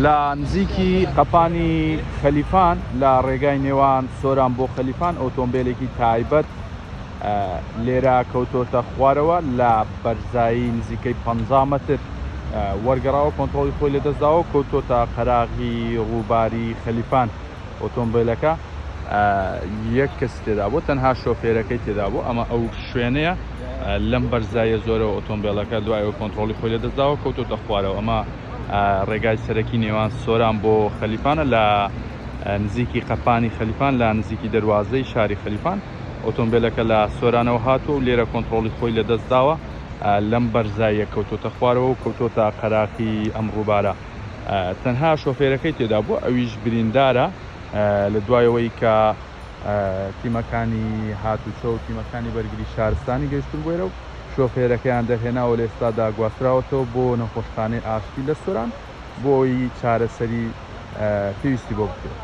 لە نزیکی قەپانی خەلیفان لە ڕێگای نێوان سۆران بۆ خەلیفان ئۆتۆمبیلێکی تایبەت لێرە کەوتۆتە خوارەوە لە بەرزایی نزیکەی 50 متر وەرگەڕاوە کۆنتڕۆڵی خۆی لەدەستداوە کەوتۆتە قەراغی ڕووباری خەلیفان ئۆتۆمبیلەکە یەک کەس تێدا بوو تەنها شۆفێرەکەی تێدا بوو ئەمە ئەو شوێنەیە لەم بەرزایە زۆرەوە ئۆتۆمبیلەکە دوایەوە کۆنتڕۆڵی خۆی لەدەستداوە کەوتۆتە خوارەوە ئەمە ڕێگای سەرەکی نێوان سۆران بۆ خەلیفانە لە نزیکی قەپانی خەلیفان لە نزیکی دەواازەی شاری خەلیفان ئۆتۆمبیلەکە لە سۆرانەوە هاتووە و لێرە کۆنتڕۆڵی خۆی لەدەستداوە لەم بەرزایە کەوتۆتە خوارەوە و کەوتۆتە قەراغی ئەم ڕووبارە تەنها شۆفێرەکەی تێدا بوو ئەویش بریندارە لە دوایەوەی کە تیمەکانی هاتوچە و تیمەکانی بەرگری شارستانی گەیشتن بۆێرە و شۆفێرەکەیان دەرهێناوە لە ئێستادا گواستراوەتەوە بۆ نەخۆشخانەی ئاشتی لە سۆران بۆی چارەسەری پێویستی بۆ بکرێت.